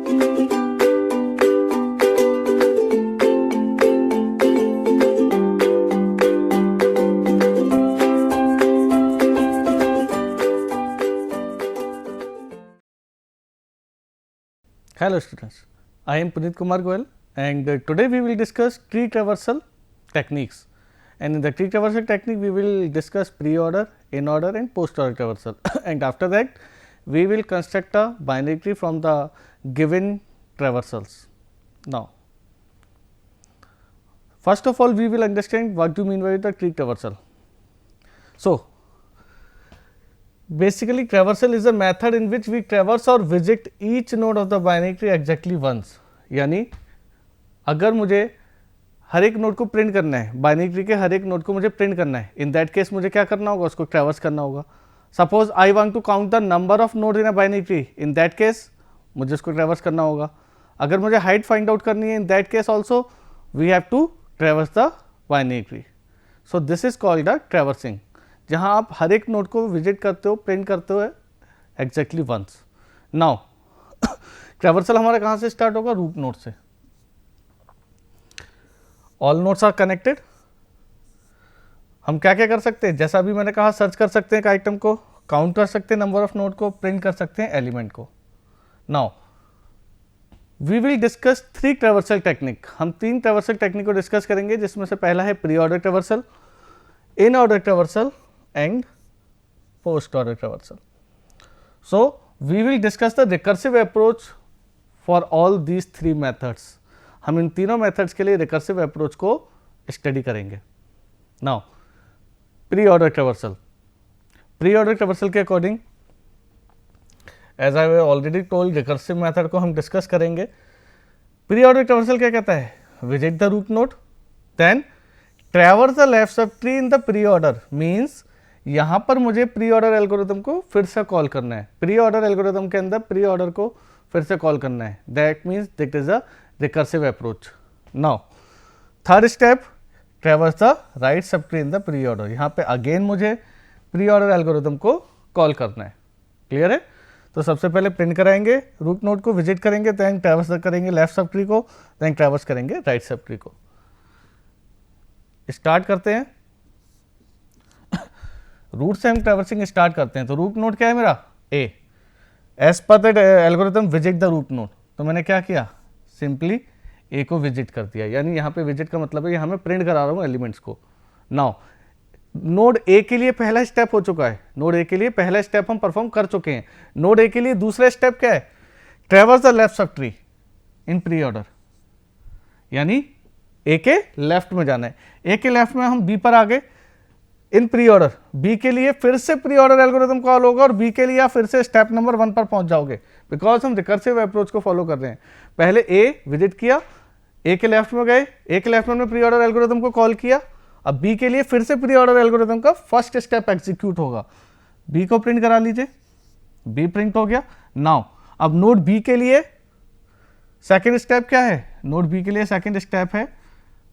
Hello students, I am Puneet Kumar Goyal and today we will discuss tree traversal techniques, and in the tree traversal technique we will discuss pre-order, in-order and post-order traversal and after that we will construct a binary tree from the given traversals. Now, first of all we will understand what do you mean by the tree traversal. So, basically traversal is a method in which we traverse or visit each node of the binary tree exactly once. यानी अगर मुझे हर एक node को print करना है, binary tree के हर एक node को मुझे प्रिंट करना है, इन दैट केस मुझे क्या करना होगा, उसको ट्रैवर्स करना होगा. Suppose I want to count the number of node in a binary tree, in that case मुझे उसको ट्रैवर्स करना होगा. अगर मुझे हाइट फाइंड आउट करनी है, in that case also we have to traverse the binary tree. So this is called a traversing, जहाँ आप हर एक नोड को विजिट करते हो, प्रिंट करते हो एग्जैक्टली वंस. नाउ ट्रैवर्सल हमारा कहाँ से स्टार्ट होगा, रूट नोड से. All nodes are connected. हम क्या क्या कर सकते हैं, जैसा अभी मैंने कहा, सर्च कर सकते हैं एक आइटम को, काउंट कर सकते हैं नंबर ऑफ नोड को, प्रिंट कर सकते हैं एलिमेंट को. Now we will discuss 3 traversal technique. हम 3 ट्रैवर्सल टेक्निक को डिस्कस करेंगे, जिसमें से पहला है pre order traversal, in order traversal and post order traversal. So we will discuss the recursive approach for all these 3 methods. हम इन तीनों मेथड्स के लिए recursive approach को स्टडी करेंगे. Now pre-order traversal. Pre-order traversal के according, as I have already told, recursive method को हम discuss करेंगे. Pre-order traversal क्या कहता है, visit the root node, then traverse the left subtree in the pre-order. means यहाँ पर मुझे प्री ऑर्डर एल्गोरिथम को फिर से कॉल करना है. प्री ऑर्डर एल्गोरिथम के अंदर प्री ऑर्डर को फिर से कॉल करना है. That means that is a recursive approach. Now third step, traverse the right sub tree in the pre order. यहाँ पे अगेन मुझे प्री ऑर्डर एल्गोरिथम को कॉल करना है. क्लियर है. तो सबसे पहले प्रिंट कराएंगे, रूट नोड को विजिट करेंगे, देन ट्रैवर्स करेंगे लेफ्ट सब ट्री को, देन ट्रैवर्स करेंगे राइट सब ट्री को. स्टार्ट करते हैं. रूट से हम ट्रैवर्सिंग स्टार्ट करते हैं. तो रूट नोड क्या है मेरा, A. As per the algorithm visit the root node. तो मैंने क्या किया, सिंपली ए को विजिट कर दिया. यानी यहाँ पे विजिट का मतलब है यहाँ मैं प्रिंट करा रहा हूँ एलिमेंट्स को. नाउ नोड ए के लिए पहला स्टेप हो चुका है. नोड ए के लिए पहला स्टेप हम परफॉर्म कर चुके हैं. नोड ए के लिए दूसरा स्टेप क्या है, traverse the left sub tree in pre order. यानी ए के लेफ्ट में जाना है. ए के लेफ्ट में हम बी पर आ गए इन प्री ऑर्डर. बी के लिए फिर से प्री ऑर्डर एल्गोरिथम कॉल होगा और बी के लिए आप फिर से स्टेप नंबर 1 पर पहुंच जाओगे, बिकॉज हम रिकर्सिव अप्रोच को फॉलो कर रहे हैं. पहले ए विजिट किया, ए के लेफ्ट में गए, ए के लेफ्ट में प्री ऑर्डर एल्गोरिथम को कॉल किया. अब बी के लिए फिर से प्री ऑर्डर एल्गोरिथम का फर्स्ट स्टेप एग्जीक्यूट होगा. बी को प्रिंट करा लीजिए, बी प्रिंट हो गया. नाउ अब नोड बी के लिए सेकेंड स्टेप क्या है, नोड बी के लिए सेकेंड स्टेप है,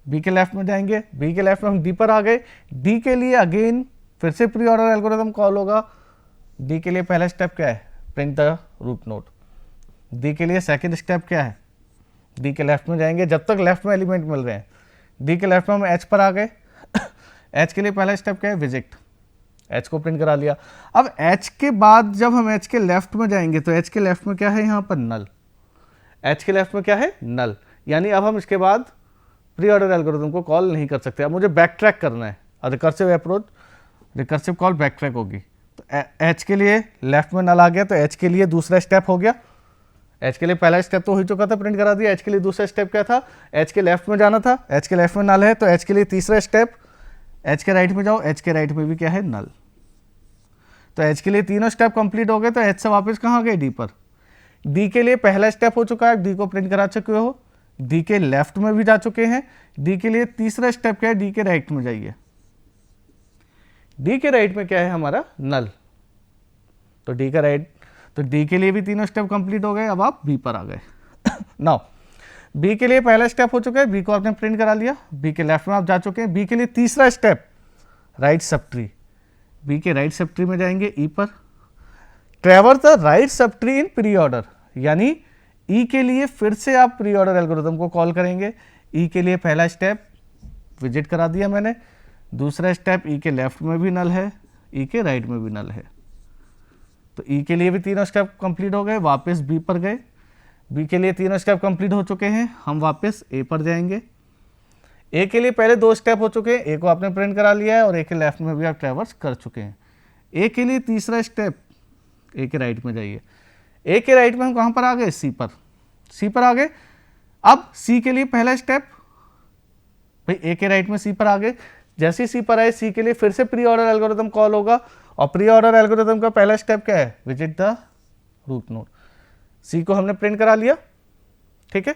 बी के लेफ्ट में जाएंगे, बी के लेफ्ट में हम डी पर आ गए. डी के लिए अगेन फिर से प्री ऑर्डर एल्गोरिथम कॉल होगा. डी के लिए पहला स्टेप क्या है, print the root node. D के लिए सेकंड स्टेप क्या है, डी के लेफ्ट में जाएंगे जब तक लेफ्ट में एलिमेंट मिल रहे हैं. डी के लेफ्ट में हम एच पर आ गए. एच के लिए पहला स्टेप क्या है, विजिट. एच को प्रिंट करा लिया. अब एच के बाद जब हम एच के लेफ्ट में जाएंगे तो एच के लेफ्ट में क्या है, यहाँ पर नल. एच के लेफ्ट में क्या है, नल. यानी अब हम इसके बाद प्री ऑर्डर एल्गोरिथम को कॉल नहीं कर सकते. अब मुझे बैक ट्रैक करना है. Recursive approach, recursive call back track होगी. तो एच के लिए लेफ्ट में नल आ गया, तो एच के लिए दूसरा स्टेप हो गया. एच के लिए पहला स्टेप तो हो चुका था, प्रिंट करा दिया. एच के लिए दूसरा स्टेप क्या था, एच के लेफ्ट में जाना था. एच के लेफ्ट में नल है, तो एच के लिए तीसरा स्टेप, एच के राइट में जाओ. एच के राइट में भी क्या है, नल. तो एच के लिए तीनों स्टेप कंप्लीट हो गए. तो एच से वापस कहाँ गए, डी पर. डी के लिए पहला स्टेप हो चुका है, डी को प्रिंट करा चुके हो. डी के लेफ्ट में भी जा चुके हैं. डी के लिए तीसरा स्टेप क्या है, डी के राइट में जाइए. डी के राइट में क्या है हमारा, नल. तो डी का राइट, तो डी के लिए भी तीनों स्टेप कंप्लीट हो गए. अब आप बी पर आ गए. नाउ बी के लिए पहला स्टेप हो चुका है, बी को आपने प्रिंट करा लिया. बी के लेफ्ट में आप जा चुके हैं. बी के लिए तीसरा step, right sub tree. B के राइट सब ट्री में जाएंगे, ई पर. Traverse the right sub tree in pre order. यानी ई के लिए फिर से आप प्री ऑर्डर एल्गोरिथम को कॉल करेंगे। ई के लिए पहला स्टेप विजिट करा दिया मैंने, दूसरा स्टेप ई के लेफ्ट में भी नल है, ई के राइट में भी नल है, तो ई के लिए भी तीनों स्टेप कंप्लीट हो गए। वापस बी पर गए, बी के लिए तीनों स्टेप कंप्लीट हो चुके हैं, हम वापस ए पर जाएंगे। ए के लिए पहले 2 स्टेप हो चुके हैं, ए को आपने प्रिंट करा लिया है और ए के लेफ्ट में भी आप ट्रैवर्स कर चुके हैं। ए के लिए तीसरा स्टेप, ए के राइट में जाइए। ए के राइट में हम कहाँ पर आ गए, सी पर, सी पर आ गए। अब सी के लिए पहला स्टेप, भाई ए के राइट में सी पर आ गए, जैसे ही सी पर आए सी के लिए फिर से प्री ऑर्डर एल्गोरिथम कॉल होगा, और प्री ऑर्डर एल्गोरिथम का पहला स्टेप क्या है, विजिट द रूट नोड। सी को हमने प्रिंट करा लिया, ठीक है।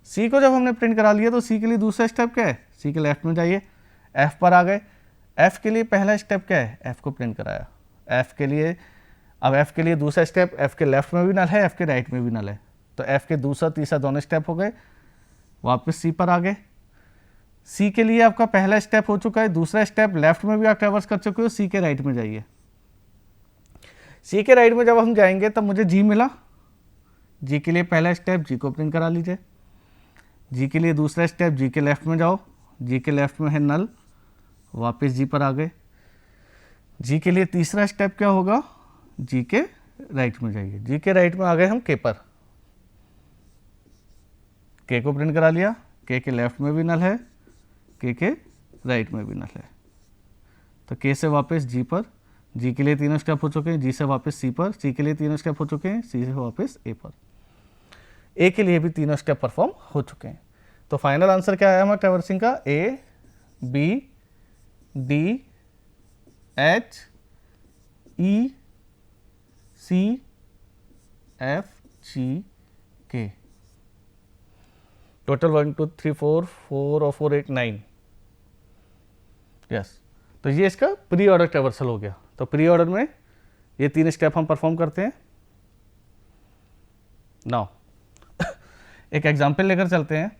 सी को जब हमने प्रिंट करा लिया तो सी के लिए दूसरा स्टेप क्या है, सी के लेफ्ट में जाइए, एफ पर आ गए। एफ के लिए पहला स्टेप क्या है, एफ को प्रिंट कराया। एफ के लिए, अब एफ के लिए दूसरा स्टेप, एफ के लेफ्ट में भी नल है, एफ के राइट में भी नल है, तो एफ के दूसरा तीसरा दोनों स्टेप हो गए। वापस सी पर आ गए। सी के लिए आपका पहला स्टेप हो चुका है, दूसरा स्टेप लेफ्ट में भी आप ट्रैवर्स कर चुके हो, सी के राइट में जाइए। सी के राइट में जब हम जाएंगे तब मुझे जी मिला, जी के लिए पहला स्टेप, जी को प्रिंट करा लीजिए। जी के लिए दूसरा स्टेप, जी के लेफ्ट में जाओ, जी के लेफ्ट में है नल, वापस जी पर आ गए। जी के लिए तीसरा स्टेप क्या होगा, जी के राइट में जाइए। जी के राइट में आ गए हम के पर, के को प्रिंट करा लिया, के लेफ्ट में भी नल है, के राइट में भी नल है, तो के से वापस जी पर, जी के लिए तीनों स्टेप हो चुके हैं, जी से वापस सी पर, सी के लिए तीनों स्टेप हो चुके हैं, सी से वापस ए पर, ए के लिए भी तीनों स्टेप परफॉर्म हो चुके हैं। तो फाइनल आंसर क्या आया हमारा ट्रैवर्सिंग का, A B D H E C F G K, total 1 2 3 4 4 और 4 8 9, यस। तो ये इसका प्री ऑर्डर ट्रैवर्सल हो गया। तो प्री ऑर्डर में ये 3 स्टेप हम परफॉर्म करते हैं। नाउ एक एग्जाम्पल लेकर चलते हैं।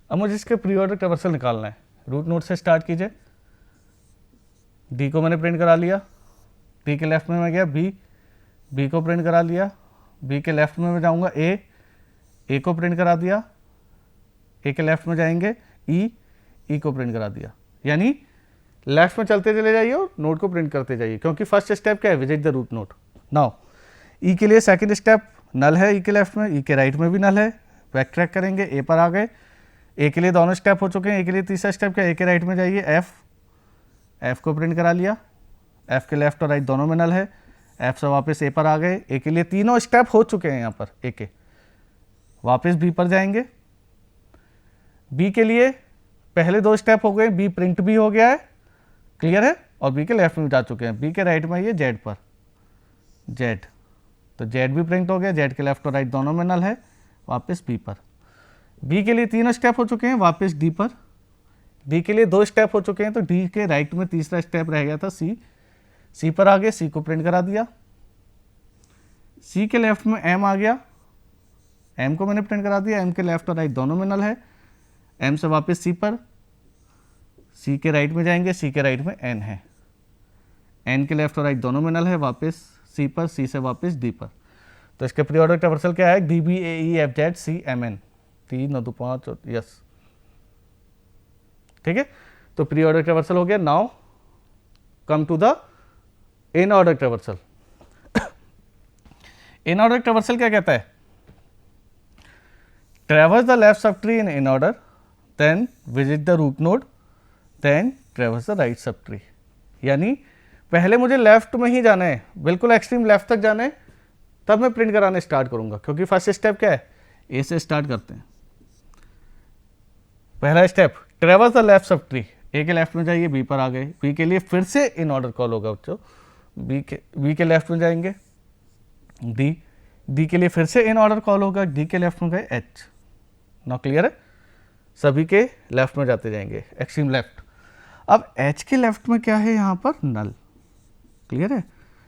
अब मुझे इसके प्री ऑर्डर ट्रैवर्सल निकालना है। रूट नोड से स्टार्ट कीजिए। डी को मैंने प्रिंट करा लिया, डी के लेफ्ट में मैं गया, बी को प्रिंट करा लिया, बी के लेफ्ट में मैं जाऊंगा, ए को प्रिंट करा दिया, ए के लेफ्ट में जाएंगे, ई को प्रिंट करा दिया। यानी लेफ्ट में चलते चले जाइए और नोड को प्रिंट करते जाइए, क्योंकि फर्स्ट स्टेप क्या है, visit the root node. Now E के लिए सेकंड स्टेप नल है, ई के लेफ्ट में, ई के राइट में भी नल है, बैक ट्रैक करेंगे, ए पर आ गए। ए के लिए दोनों स्टेप हो चुके हैं, ए के लिए तीसरा स्टेप क्या है, ए के राइट में जाइए, एफ को प्रिंट करा लिया, एफ के लेफ्ट और राइट दोनों में नल है, एफ से वापस ए पर आ गए। ए के लिए तीनों स्टेप हो चुके हैं यहाँ पर, ए के, वापस बी पर जाएंगे। बी के लिए पहले 2 स्टेप हो गए, बी प्रिंट भी हो गया है, क्लियर है, और बी के लेफ्ट में जा चुके हैं। बी के राइट में ये जेड पर, जेड, तो जेड भी प्रिंट हो गया, जेड के लेफ्ट और राइट दोनों में नल है, वापस बी पर। बी के लिए 3 स्टेप हो चुके हैं, वापस डी पर। डी के लिए 2 स्टेप हो चुके हैं, तो डी के राइट में तीसरा स्टेप रह गया था, सी पर आ गए, सी को प्रिंट करा दिया। सी के लेफ्ट में एम आ गया, एम को मैंने प्रिंट करा दिया, एम के लेफ्ट और राइट दोनों में नल है, एम से वापस सी पर, सी के राइट में जाएंगे, सी के राइट में एन है, एन के लेफ्ट और राइट दोनों में नल है, वापस सी पर, सी से वापस डी पर। तो इसके प्री ऑर्डर ट्रैवर्सल क्या है, D B A E F Z C M N, 3 और 2 5, यस, ठीक है। तो प्री ऑर्डर ट्रैवर्सल हो गया। Now come to the in order traversal. In order traversal क्या कहता है, traverse the left sub tree in order, then visit the root node, then traverse the right sub tree. यानी पहले मुझे left में ही जाना है, बिल्कुल एक्सट्रीम लेफ्ट तक जाना है, तब मैं प्रिंट कराने स्टार्ट करूंगा, क्योंकि फर्स्ट स्टेप क्या है, ए से स्टार्ट करते हैं। पहला step traverse the left sub tree, A के लेफ्ट में जाइए, बी पर आ गए, बी के लिए फिर से इन ऑर्डर कॉल होगा बच्चों, बी के लेफ्ट में जाएंगे, डी के लिए फिर से इन ऑर्डर कॉल होगा, डी के लेफ्ट में गए, एच। नाउ क्लियर है, सभी के लेफ्ट में जाते जाएंगे, एक्सट्रीम लेफ्ट। अब एच के लेफ्ट में क्या है, यहाँ पर नल, क्लियर है।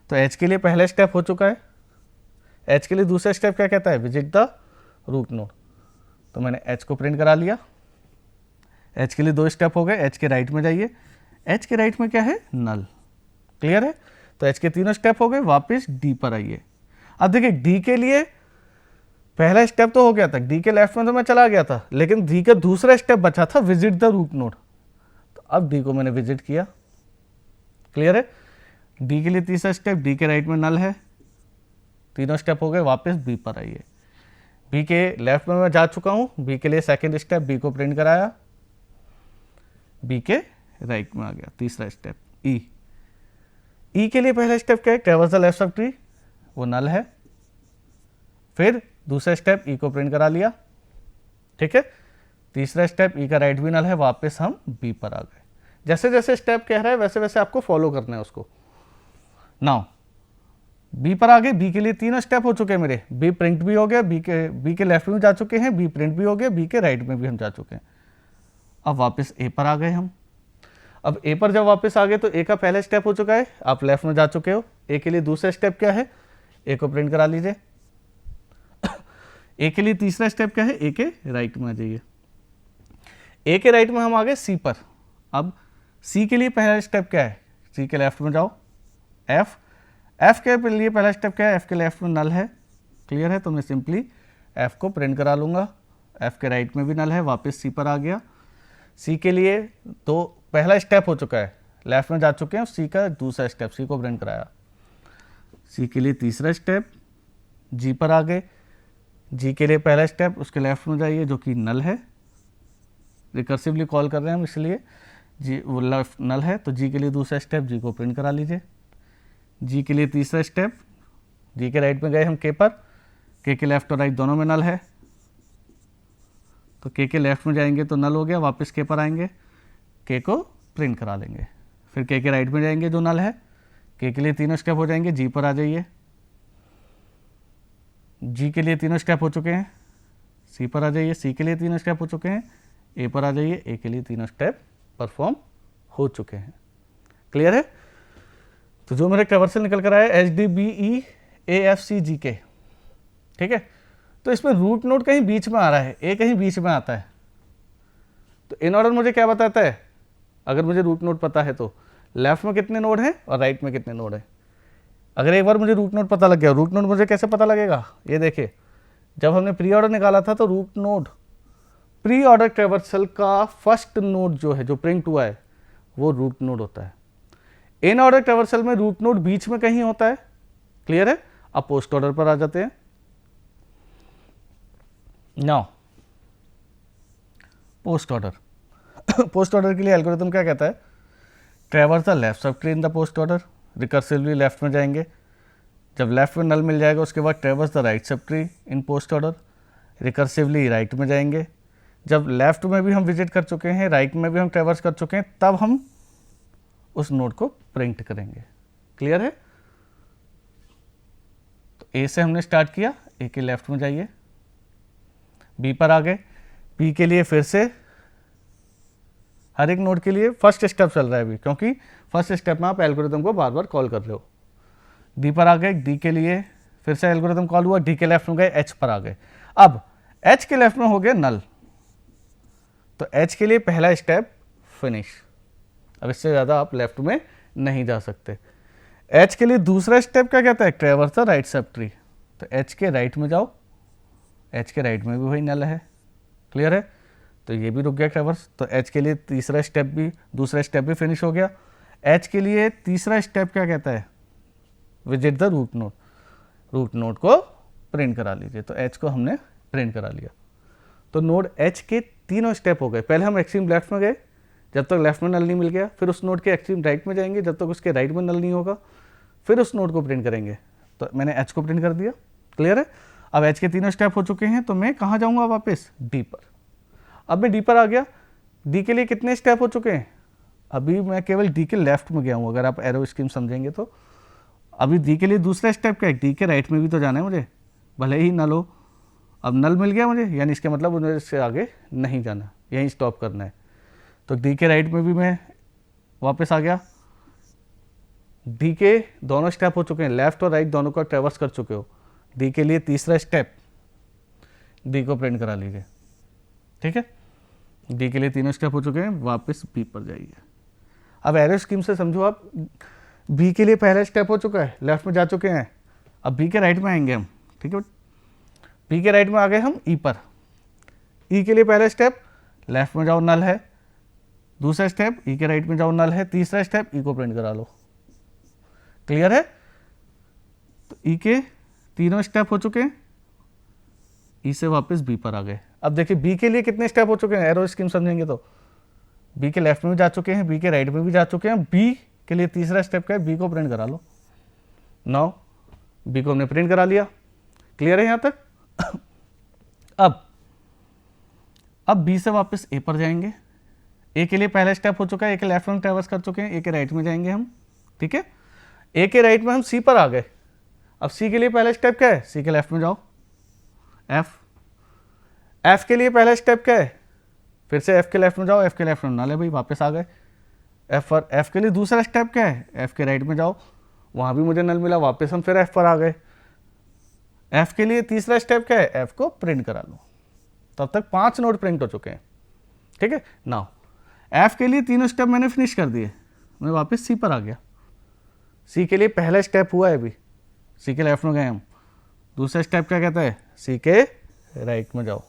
तो एच के लिए पहला स्टेप हो चुका है, एच के लिए दूसरा स्टेप क्या कहता है, विजिट द रूट नोड। तो मैंने एच को प्रिंट करा लिया। एच के लिए 2 स्टेप हो गए, एच के राइट में जाइए, एच के राइट में क्या है, नल। क्लियर है। तो एच के 3 स्टेप हो गए, वापस डी पर आइए। अब देखिए डी के लिए पहला स्टेप तो हो गया था, डी के लेफ्ट में तो मैं चला गया था, लेकिन डी का दूसरा स्टेप बचा था, विजिट द रूट नोड। तो अब डी को मैंने विजिट किया। क्लियर है। डी के लिए तीसरा स्टेप, डी के राइट में नल है, तीनों स्टेप हो गए, वापस बी पर आइए। बी के लेफ्ट में मैं जा चुका हूं, बी के लिए सेकंड स्टेप, बी को प्रिंट कराया, बी के राइट में आ गया। तीसरा स्टेप ई, ई के लिए पहला स्टेप क्या है, traverse the left sub tree, वो नल है। फिर दूसरा स्टेप ई को प्रिंट करा लिया, ठीक है। तीसरा स्टेप ई का राइट भी नल है, वापस हम बी पर आ गए। जैसे जैसे स्टेप कह रहा है वैसे वैसे आपको फॉलो करना है उसको। नाउ बी पर आ गए, बी के लिए 3 स्टेप हो चुके हैं मेरे, बी प्रिंट भी हो गया, बी के लेफ्ट में जा चुके हैं, बी प्रिंट भी हो गया, बी के राइट में भी हम जा चुके हैं। अब वापस ए पर आ गए हम। अब ए पर जब वापस आ गए तो ए का पहला स्टेप हो चुका है, आप लेफ्ट में जा चुके हो। ए के लिए दूसरा स्टेप क्या है, ए को प्रिंट करा लीजिए। ए के लिए तीसरा स्टेप क्या है, ए के राइट में आ जाइए। ए के राइट में हम आ गए सी पर। अब सी के लिए पहला स्टेप क्या है, सी के लेफ्ट में जाओ, एफ, एफ के लिए पहला स्टेप क्या है, एफ के लेफ्ट में नल है। क्लियर है। तो मैं सिंपली एफ को प्रिंट करा लूंगा, एफ के राइट में भी नल है, वापस सी पर आ गया। सी के लिए तो पहला स्टेप हो चुका है, लेफ्ट में जा चुके हैं, सी का दूसरा स्टेप, सी को प्रिंट कराया। सी के लिए तीसरा स्टेप, जी पर आ गए, जी के लिए पहला स्टेप, उसके लेफ्ट में जाइए जो कि नल है, रिकर्सिवली कॉल कर रहे हैं हम इसलिए, जी वो लेफ्ट नल है। तो जी के लिए दूसरा स्टेप, जी को प्रिंट करा लीजिए। जी के लिए तीसरा स्टेप, जी के राइट में गए हम के पर, के लेफ्ट और राइट दोनों में नल है, तो के लेफ्ट में जाएंगे तो नल हो गया, वापस के पर आएंगे, के को प्रिंट करा लेंगे। फिर के राइट में जाएंगे जो नल है, के लिए 3 स्टेप हो जाएंगे, जी पर आ जाइए। जी के लिए 3 स्टेप हो चुके हैं, सी पर आ जाइए। सी के लिए 3 स्टेप हो चुके हैं, ए पर आ जाइए। ए के लिए 3 स्टेप परफॉर्म हो चुके हैं। क्लियर है। तो जो मेरे ट्रैवर्सल निकल कर आया H D B E A F C G K, ठीक है। तो इसमें रूट नोड कहीं बीच में आ रहा है, ए कहीं बीच में आता है। तो इन ऑर्डर मुझे क्या बताता है, अगर मुझे रूट नोड पता है तो लेफ्ट में कितने नोड हैं और राइट में कितने नोड हैं। अगर एक बार मुझे रूट नोड पता लग गया, रूट नोड मुझे कैसे पता लगेगा, ये देखिए, जब हमने प्री ऑर्डर निकाला था तो root node, pre order traversal का फर्स्ट नोड जो है, जो प्रिंट हुआ है, वो रूट नोड होता है। इन ऑर्डर ट्रैवर्सल में रूट नोड बीच में कहीं होता है। क्लियर है। अब पोस्ट ऑर्डर पर आ जाते हैं। Now post order, post order के लिए एल्गोरिथम क्या कहता है, traverse the left sub tree in the post order, recursively left में जाएंगे, जब लेफ्ट में नल मिल जाएगा उसके बाद traverse the right sub tree in post order, recursively right में जाएंगे, जब लेफ्ट में भी हम विजिट कर चुके हैं, राइट में भी हम ट्रैवर्स कर चुके हैं, तब हम उस नोड को प्रिंट करेंगे। क्लियर है। तो ए से हमने स्टार्ट किया, ए के लेफ्ट में जाइए, बी पर आ गए, बी के लिए फिर से हर एक नोड के लिए फर्स्ट स्टेप चल रहा है अभी, क्योंकि फर्स्ट स्टेप में आप एल्गोरिथम को बार बार कॉल कर रहे हो। डी पर आ गए, डी के लिए फिर से एल्गोरिथम कॉल हुआ, डी के लेफ्ट में गए, एच पर आ गए। अब एच के लेफ्ट में हो गया नल, तो एच के लिए पहला स्टेप फिनिश। अब इससे ज़्यादा आप लेफ्ट में नहीं जा सकते। एच के लिए दूसरा स्टेप क्या कहता है, traverse the right sub tree, तो एच के राइट में जाओ, एच के राइट में भी वही नल है। क्लियर है। तो ये भी रुक गया ट्रैवर्स। तो एच के लिए तीसरा स्टेप भी, दूसरा स्टेप भी फिनिश हो गया। एच के लिए तीसरा स्टेप क्या कहता है, visit the root node, root node को प्रिंट करा लीजिए। तो एच को हमने प्रिंट करा लिया। तो नोड एच के 3 स्टेप हो गए। पहले हम एक्सट्रीम लेफ्ट में गए, जब तक लेफ्ट में नल नहीं मिल गया, फिर उस नोड के एक्सट्रीम राइट में जाएंगे, जब तक उसके राइट में नल नहीं होगा, फिर उस नोड को प्रिंट करेंगे। तो मैंने एच को प्रिंट कर दिया। क्लियर है। अब एच के 3 स्टेप हो चुके हैं, तो मैं कहाँ जाऊँगा वापस, डी पर। अब मैं डी पर आ गया, डी के लिए कितने स्टेप हो चुके हैं, अभी मैं केवल डी के लेफ्ट में गया हूँ, अगर आप एरो स्कीम समझेंगे तो। अभी डी के लिए दूसरा स्टेप क्या है, डी के राइट में भी तो जाना है मुझे, भले ही नल हो। अब नल मिल गया मुझे, यानी इसके मतलब मुझे इससे आगे नहीं जाना, यहीं स्टॉप करना है। तो डी के राइट में भी मैं वापस आ गया। डी के दोनों स्टेप हो चुके हैं, लेफ्ट और राइट दोनों का ट्रैवर्स कर चुके हो। डी के लिए तीसरा स्टेप, डी को प्रिंट करा लीजिए। ठीक है, डी के लिए तीनों स्टेप हो चुके हैं, वापस बी पर जाइए। अब एरो स्कीम से समझो आप, बी के लिए पहला स्टेप हो चुका है, लेफ्ट में जा चुके हैं, अब बी के राइट में आएंगे हम। ठीक है, बी के राइट में आ गए हम ई पर, ई के लिए पहला स्टेप लेफ्ट में जाओ, नल है। दूसरा स्टेप ई के राइट में जाओ, नल है। तीसरा स्टेप ई को प्रिंट करा लो। क्लियर है? तो ई के तीनों स्टेप हो चुके हैं, ई से वापस बी पर आ गए। अब देखिए बी के लिए कितने स्टेप हो चुके हैं, एरो स्कीम समझेंगे तो बी के लेफ्ट में भी जा चुके हैं, बी के राइट में भी जा चुके हैं। बी के लिए तीसरा स्टेप क्या है, बी को प्रिंट करा लो। नाउ बी को हमने प्रिंट करा लिया। क्लियर है यहां तक? अब बी से वापस ए पर जाएंगे। ए के लिए पहला स्टेप हो चुका है, ए के लेफ्ट में ट्रैवर्स कर चुके हैं, ए के राइट में जाएंगे हम। ठीक है, ए के राइट में हम सी पर आ गए। अब सी के लिए पहला स्टेप क्या है, सी के लेफ्ट में जाओ, एफ। एफ के लिए पहला स्टेप क्या है, फिर से एफ के लेफ्ट में जाओ, एफ के लेफ्ट में नल है भाई, वापस आ गए एफ पर। एफ के लिए दूसरा स्टेप क्या है, एफ के राइट में जाओ, वहां भी मुझे नल मिला, वापस हम फिर एफ पर आ गए। एफ के लिए तीसरा स्टेप क्या है, एफ को प्रिंट करा लो। तब तक 5 नोड प्रिंट हो चुके हैं। ठीक है, नाउ एफ के लिए तीनों स्टेप मैंने फिनिश कर दिए, मैं वापस सी पर आ गया। सी के लिए पहला स्टेप हुआ है अभी, सी के लेफ्ट में गए हम। दूसरा स्टेप क्या कहता है, सी के राइट में जाओ।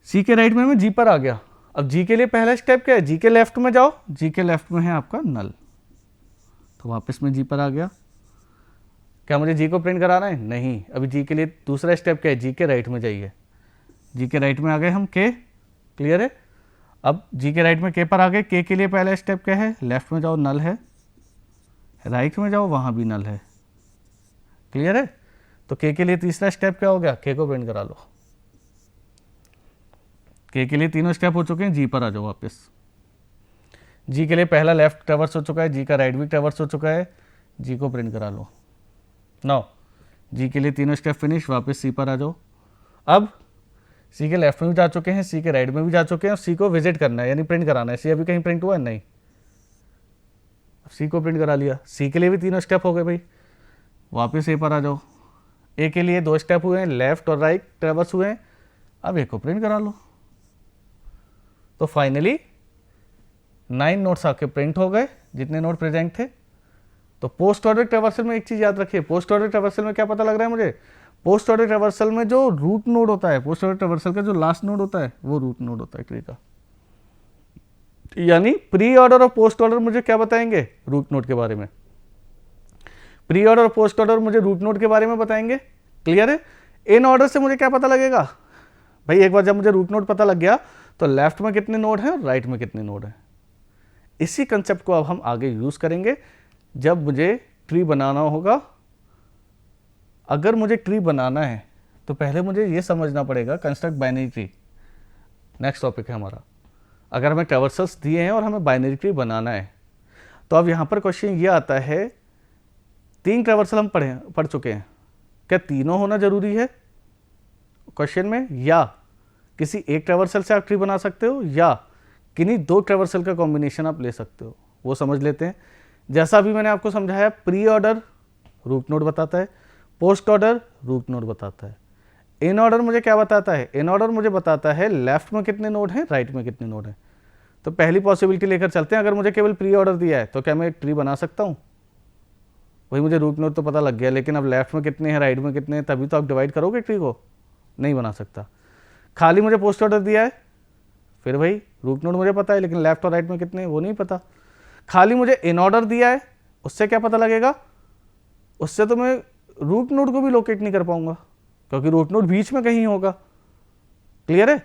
सी के राइट में मैं जी पर आ गया। अब जी के लिए पहला स्टेप क्या है, जी के लेफ्ट में जाओ, जी के लेफ्ट में है आपका नल, तो वापस मैं जी पर आ गया। क्या मुझे जी को प्रिंट कराना है, नहीं। अभी जी के लिए दूसरा स्टेप क्या है, जी के राइट में जाइए। जी के राइट में आ गए हम, के। क्लियर है? अब जी के राइट में के पर आ गए। के लिए पहला स्टेप क्या है, लेफ्ट में जाओ, नल है। राइट में जाओ, वहां भी नल है। क्लियर है? तो के लिए तीसरा स्टेप क्या हो गया, के को प्रिंट करा लो। के लिए तीनों स्टेप हो चुके हैं, जी पर आ जाओ वापस। जी के लिए पहला लेफ्ट ट्रैवर्स हो चुका है, जी का राइट भी ट्रैवर्स हो चुका है, जी को प्रिंट करा लो। नाउ जी के लिए तीनों स्टेप फिनिश, वापस सी पर आ जाओ। अब सी के लेफ्ट में भी जा चुके हैं, सी के राइट में भी जा चुके हैं, सी को विजिट करना है यानी प्रिंट कराना है। सी अभी कहीं प्रिंट हुआ है, नहीं। सी को प्रिंट करा लिया। सी के लिए भी तीनों स्टेप हो गए भाई, वापस ए पर आ जाओ। ए के लिए 2 स्टेप हुए हैं, लेफ्ट और राइट ट्रैवर्स हुए हैं, अब ए को प्रिंट करा लो। तो फाइनली 9 नोट्स आके प्रिंट हो गए, जितने नोट प्रेजेंट थे। तो पोस्ट ऑर्डर ट्रैवर्सल में एक चीज याद रखिए, पोस्ट ऑर्डर ट्रैवर्सल में क्या पता लग रहा है मुझे, पोस्ट ऑर्डर ट्रैवर्सल में जो रूट नोड होता है, पोस्ट ऑर्डर ट्रैवर्सल का जो लास्ट नोड होता है वो रूट नोड होता है ट्री का। यानी प्री ऑर्डर और पोस्ट ऑर्डर मुझे क्या बताएंगे, रूट नोड के बारे में। प्री ऑर्डर और पोस्ट ऑर्डर मुझे रूट नोड के बारे में बताएंगे। क्लियर है? इन ऑर्डर से मुझे क्या पता लगेगा भाई, एक बार जब मुझे रूट नोड पता लग गया तो लेफ्ट में कितने नोड हैं और राइट में कितने नोड हैं। इसी कंसेप्ट को अब हम आगे यूज करेंगे जब मुझे ट्री बनाना होगा। अगर मुझे ट्री बनाना है तो पहले मुझे यह समझना पड़ेगा construct binary tree. Next topic है हमारा। अगर हमें ट्रैवर्सल्स दिए हैं और हमें बाइनरी ट्री बनाना है तो अब यहां पर क्वेश्चन ये आता है, 3 ट्रैवर्सल हम पढ़ चुके हैं, क्या तीनों होना जरूरी है क्वेश्चन में, या किसी एक ट्रैवर्सल से आप ट्री बना सकते हो, या किन्हीं 2 ट्रैवर्सल का कॉम्बिनेशन आप ले सकते हो, वो समझ लेते हैं। जैसा अभी मैंने आपको समझाया, प्री ऑर्डर रूट नोड बताता है, पोस्ट ऑर्डर रूट नोड बताता है, इन ऑर्डर मुझे क्या बताता है, इन ऑर्डर मुझे बताता है लेफ्ट में कितने नोड हैं, राइट में कितने नोड हैं। तो पहली पॉसिबिलिटी लेकर चलते हैं, अगर मुझे केवल प्री ऑर्डर दिया है तो क्या मैं एक ट्री बना सकता हूँ। वही मुझे रूट नोड तो पता लग गया, लेकिन अब लेफ्ट में कितने हैं, राइट में कितने हैं, तभी तो आप डिवाइड करोगे ट्री को, नहीं बना सकता। खाली मुझे पोस्ट ऑर्डर दिया है, फिर भाई रूट नोड मुझे पता है, लेकिन लेफ्ट और राइट में कितने हैं वो नहीं पता। खाली मुझे इन ऑर्डर दिया है, उससे क्या पता लगेगा, उससे तो मैं रूट नोड को भी लोकेट नहीं कर पाऊंगा क्योंकि रूट नोड बीच में कहीं होगा। क्लियर है?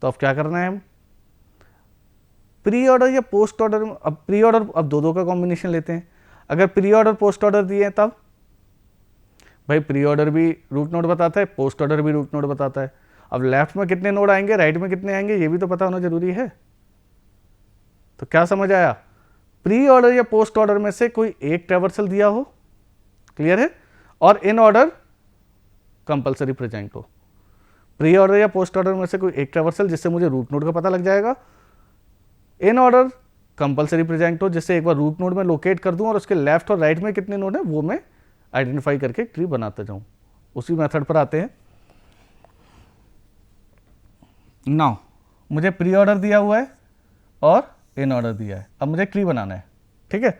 तो अब क्या करना है, हम प्री ऑर्डर या पोस्ट ऑर्डर, अब प्री ऑर्डर अब 2 का कॉम्बिनेशन लेते हैं। अगर प्री ऑर्डर पोस्ट ऑर्डर दिए हैं तब भाई प्री ऑर्डर भी रूट नोड बताता है, पोस्ट ऑर्डर भी रूट नोड बताता है। अब लेफ्ट में कितने नोड आएंगे, राइट में कितने आएंगे, ये भी तो पता होना जरूरी है। तो क्या समझ आया, प्री ऑर्डर या पोस्ट ऑर्डर में से कोई एक ट्रैवर्सल दिया हो, क्लियर है, और इन ऑर्डर कंपलसरी प्रेजेंट हो। प्री ऑर्डर या पोस्ट ऑर्डर में से कोई एक ट्रैवर्सल जिससे मुझे रूट नोड का पता लग जाएगा, इन ऑर्डर कंपलसरी प्रेजेंट हो जिससे एक बार रूट नोड में लोकेट कर दूं और उसके लेफ्ट और राइट में कितने नोड है वो मैं आइडेंटिफाई करके ट्री बनाते जाऊं। उसी मेथड पर आते हैं। नाउ मुझे प्री ऑर्डर दिया हुआ है और इन ऑर्डर दिया है, अब मुझे ट्री बनाना है। ठीक है,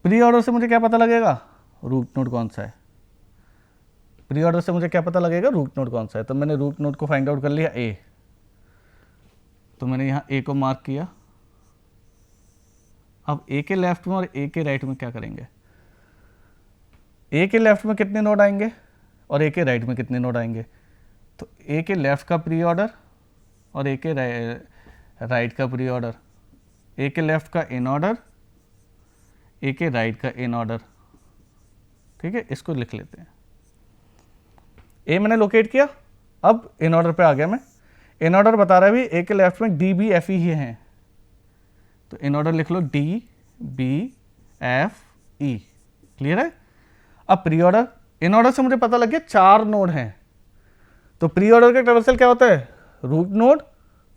प्री ऑर्डर से मुझे क्या पता लगेगा, रूट नोड कौन सा है। प्री ऑर्डर से मुझे क्या पता लगेगा, रूट नोड कौन सा है। तो मैंने रूट नोड को फाइंड आउट कर लिया ए, तो मैंने यहाँ ए को मार्क किया। अब ए के लेफ्ट में और ए के राइट में क्या करेंगे, ए के लेफ्ट में कितने नोड आएंगे और ए के राइट में कितने नोड आएंगे। तो ए के लेफ्ट का प्री ऑर्डर और ए के राइट का प्री ऑर्डर, ए के लेफ्ट का इन ऑर्डर, ए के राइट का इन ऑर्डर। ठीक है, इसको लिख लेते हैं। ए मैंने लोकेट किया, अब इन ऑर्डर पे आ गया मैं। इन ऑर्डर बता रहा है भी ए के लेफ्ट में डी बी एफ ई ही हैं, तो इन ऑर्डर लिख लो D B F E. Clear है। अब प्री ऑर्डर, इन ऑर्डर से मुझे पता लग गया 4 नोड हैं। तो प्री ऑर्डर का ट्रेवर्सल क्या होता है, रूट नोड,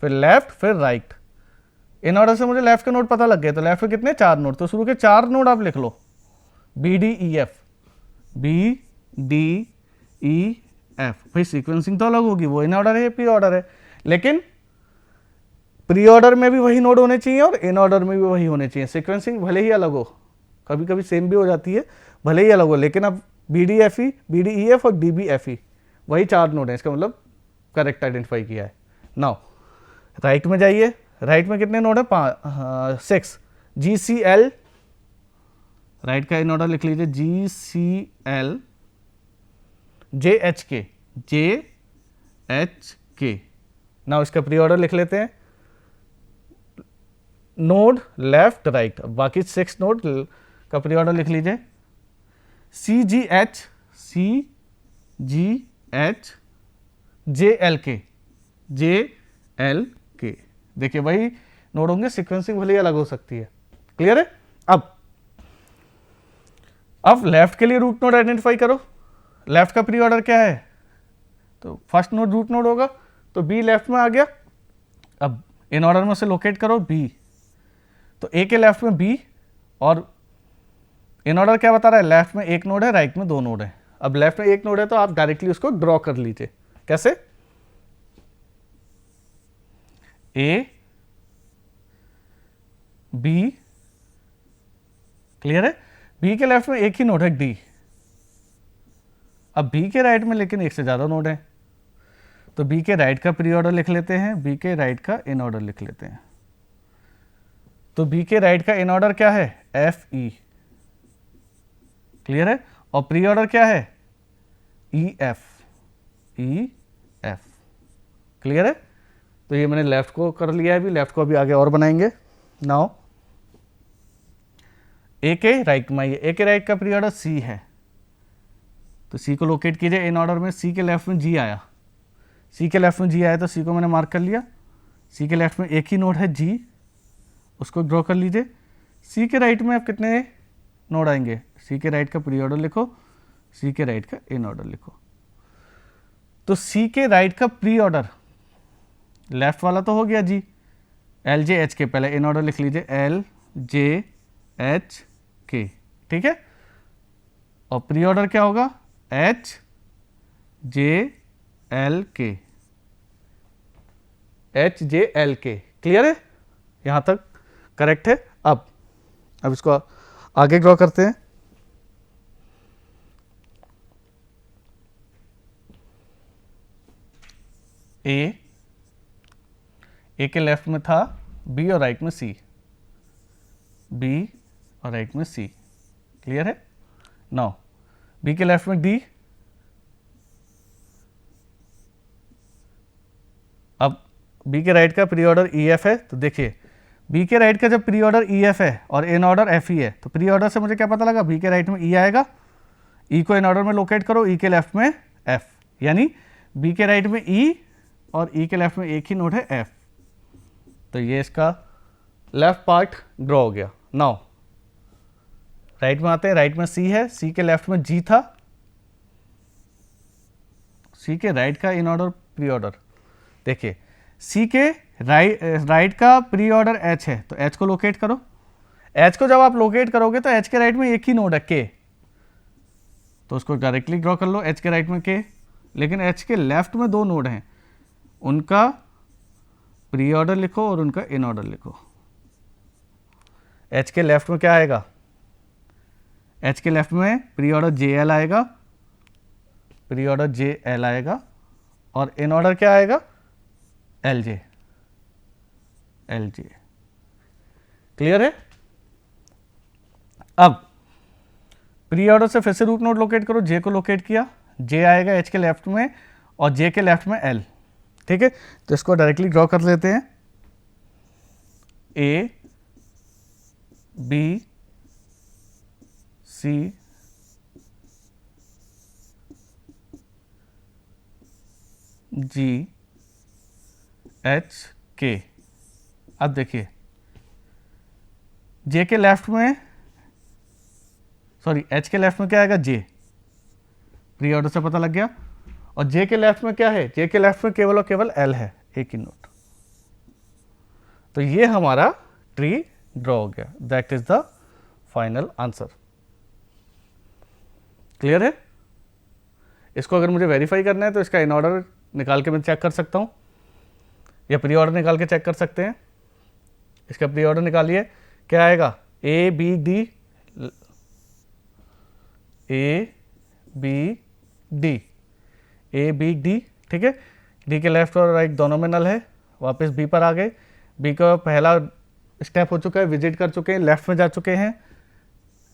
फिर लेफ्ट, फिर राइट। इन ऑर्डर से मुझे लेफ्ट के नोड पता लग गए, तो लेफ्ट में कितने, 4 नोड। तो शुरू के 4 नोड आप लिख लो, B D E F, B D E F. भाई सीक्वेंसिंग तो अलग होगी, वो इन ऑर्डर है, प्री ऑर्डर है, लेकिन प्री ऑर्डर में भी वही नोड होने चाहिए और इन ऑर्डर में भी वही होने चाहिए। सीक्वेंसिंग भले ही अलग हो, कभी कभी सेम भी हो जाती है, भले ही अलग हो, लेकिन अब B D F E, B D E F और डी बी एफ ई वही 4 नोड है, इसका मतलब करेक्ट आइडेंटिफाई किया है। नाउ राइट में जाइए, राइट में कितने नोड है, 6, जी सी एल, राइट का इन ऑर्डर लिख लीजिए, जी सी एल जे एच के, जे एच के। नाउ इसका प्री ऑर्डर लिख लेते हैं, नोड लेफ्ट राइट। अब बाकी 6 नोड का प्री ऑर्डर लिख लीजिए, सी जी एच, सी जी एच, जे एल के, जे एल के। देखिए वही नोड होंगे, सीक्वेंसिंग भले ही अलग हो सकती है। क्लियर है। अब लेफ्ट के लिए रूट नोड आइडेंटिफाई करो। लेफ्ट का प्री ऑर्डर क्या है, तो फर्स्ट नोड रूट नोड होगा, तो बी लेफ्ट में आ गया। अब इन ऑर्डर में से लोकेट करो बी, तो ए के लेफ्ट में बी, और इन ऑर्डर क्या बता रहा है, लेफ्ट में 1 नोड है, राइट में 2 नोड है। अब लेफ्ट में 1 नोड है तो आप डायरेक्टली उसको ड्रॉ कर लीजिए। कैसे, ए बी, क्लियर है। बी के लेफ्ट में एक ही नोड है डी, अब बी के राइट में लेकिन एक से ज्यादा नोड है, तो बी के राइट का प्री ऑर्डर लिख लेते हैं, बी के राइट का इन ऑर्डर लिख लेते हैं। तो बी के राइट का इन ऑर्डर क्या है, एफ ई। क्लियर है। और प्री ऑर्डर क्या है, E F, E F. Clear है। तो ये मैंने लेफ्ट को कर लिया है, अभी लेफ्ट को अभी आगे और बनाएंगे। नाउ ए के राइट में आइए, ए के राइट का प्री ऑर्डर सी है, तो सी को लोकेट कीजिए इन ऑर्डर में। सी के लेफ्ट में जी आया, सी के लेफ्ट में जी आया तो सी को मैंने मार्क कर लिया। सी के लेफ्ट में एक ही नोड है जी, उसको ड्रॉ कर लीजिए। सी के राइट में अब कितने नोड आएंगे, सी के राइट का प्री ऑर्डर लिखो, सी के राइट का इन ऑर्डर लिखो। तो सी के राइट का प्री ऑर्डर लेफ्ट वाला तो हो गया जी, एल जे एच के, पहले इन ऑर्डर लिख लीजिए, एल जे एच के। ठीक है। और प्री ऑर्डर क्या होगा, एच जे एल के, एच जे एल के। क्लियर है, यहां तक करेक्ट है। अब इसको आगे ड्रॉ करते हैं। ए के लेफ्ट में था बी और राइट में सी, बी और राइट में सी। क्लियर है। नाउ बी के लेफ्ट में डी, अब बी के राइट का प्री ऑर्डर ई एफ है, तो देखिए बी के राइट का जब प्री ऑर्डर ई एफ है और इन ऑर्डर एफ ई है, तो प्री ऑर्डर से मुझे क्या पता लगा, बी के राइट में ई आएगा, ई को इन ऑर्डर में लोकेट करो, ई के लेफ्ट में एफ, यानी बी के राइट में ई और ई के लेफ्ट में एक ही नोड है एफ। तो ये इसका लेफ्ट पार्ट ड्रॉ हो गया। नाउ राइट में आते हैं, राइट में सी है, सी के लेफ्ट में जी था, सी के राइट का इन ऑर्डर प्री ऑर्डर, देखिए सी के राइट का प्री ऑर्डर एच है, तो एच को लोकेट करो, एच को जब आप लोकेट करोगे तो एच के राइट में एक ही नोड है के, तो उसको डायरेक्टली ड्रॉ कर लो एच के राइट में के, लेकिन एच के लेफ्ट में 2 नोड हैं, उनका प्री ऑर्डर लिखो और उनका इन ऑर्डर लिखो। एच के लेफ्ट में क्या आएगा, एच के लेफ्ट में प्री ऑर्डर जे एल आएगा, प्री ऑर्डर जे एल आएगा, और इन ऑर्डर क्या आएगा, L J, L J. Clear है? अब प्री ऑर्डर से फिर से रूट नोड लोकेट करो, जे को लोकेट किया, जे आएगा एच के लेफ्ट में और जे के लेफ्ट में एल। ठीक है, तो इसको डायरेक्टली ड्रॉ कर लेते हैं। A B C ji H के। अब देखिए जे के लेफ्ट में, सॉरी एच के लेफ्ट में क्या आएगा, जे, प्री ऑर्डर से पता लग गया, और जे के लेफ्ट में क्या है, जे के लेफ्ट में केवल और केवल एल है, एक ही नोट। तो ये हमारा ट्री ड्रॉ हो गया, that is the final answer. Clear है? इसको अगर मुझे वेरीफाई करना है तो इसका इन ऑर्डर निकाल के मैं चेक कर सकता हूं, या प्री ऑर्डर निकाल के चेक कर सकते हैं। इसका प्री ऑर्डर निकालिए, क्या आएगा, A B D, A B D, A B D. ठीक है, डी के लेफ्ट और राइट दोनों में नल है, वापस बी पर आ गए, बी का पहला स्टेप हो चुका है, विजिट कर चुके हैं, लेफ्ट में जा चुके हैं,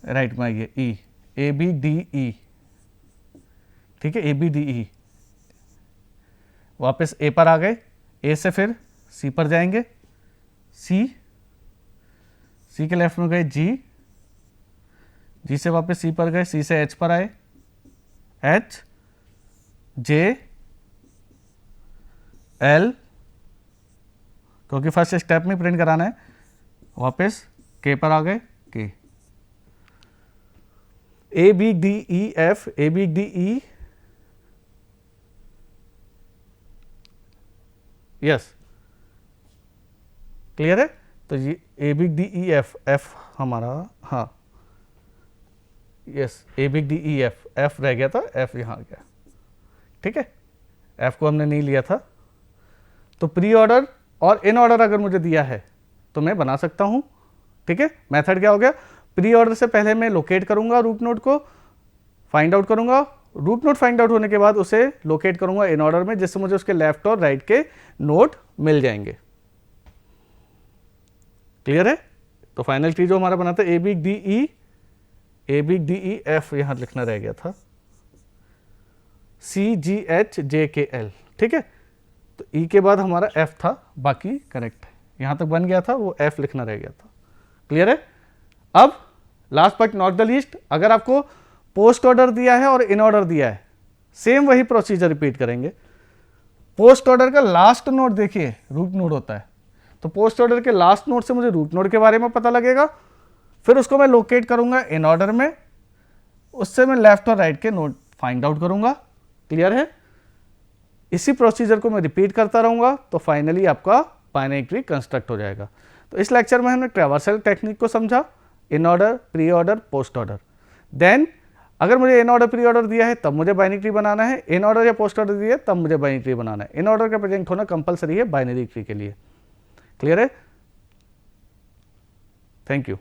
राइट में आइए ई, ए बी डी ई। ठीक है, ए बी डी ई, वापस ए पर आ गए, ए से फिर सी पर जाएंगे, सी, सी के लेफ्ट में गए जी, जी से वापस सी पर गए, सी से एच पर आए, एच, जे, एल, क्योंकि फर्स्ट स्टेप में प्रिंट कराना है, वापस के पर आ गए, K, A B D E F, A B D E, yes, clear है? तो ये A B D E F, F हमारा, हाँ yes, A B D E F, F रह गया था, एफ यहाँ आ गया। ठीक है, एफ को हमने नहीं लिया था। तो प्री ऑर्डर और इन ऑर्डर अगर मुझे दिया है तो मैं बना सकता हूँ। ठीक है, मेथड क्या हो गया, प्री ऑर्डर से पहले मैं लोकेट करूंगा रूट नोड को, फाइंड आउट करूंगा, रूट नोड फाइंड आउट होने के बाद उसे लोकेट करूंगा इन ऑर्डर में, जिससे मुझे उसके लेफ्ट और राइट के नोड मिल जाएंगे। क्लियर है? तो फाइनल ट्री जो हमारा बना था, A B D E, A B D E F यहां लिखना रह गया था, सी जी एच जे के एल। ठीक है, तो ई के बाद हमारा एफ था, बाकी करेक्ट है, यहां तक बन गया था, वो एफ लिखना रह गया था। क्लियर है? अब last but not the least, अगर आपको पोस्ट ऑर्डर दिया है और इन ऑर्डर दिया है, सेम वही प्रोसीजर रिपीट करेंगे। पोस्ट ऑर्डर का लास्ट नोड देखिए रूट नोड होता है, तो पोस्ट ऑर्डर के लास्ट नोड से मुझे रूट नोड के बारे में पता लगेगा, फिर उसको मैं लोकेट करूंगा इन ऑर्डर में, उससे मैं लेफ्ट और राइट के नोड फाइंड आउट करूंगा। क्लियर है? इसी प्रोसीजर को मैं रिपीट करता रहूंगा, तो फाइनली आपका बाइनरी ट्री कंस्ट्रक्ट हो जाएगा। तो इस लेक्चर में हमने ट्रैवर्सल टेक्निक को समझा, in order, pre order, post order. Then अगर मुझे इन ऑर्डर प्री ऑर्डर दिया है तब मुझे बाइनरी ट्री बनाना है, इन ऑर्डर या पोस्ट ऑर्डर दिया है तब मुझे बाइनरी ट्री बनाना है। इन ऑर्डर का प्रेजेंट होना कंपलसरी है बाइनरी ट्री के लिए। क्लियर है? Thank you.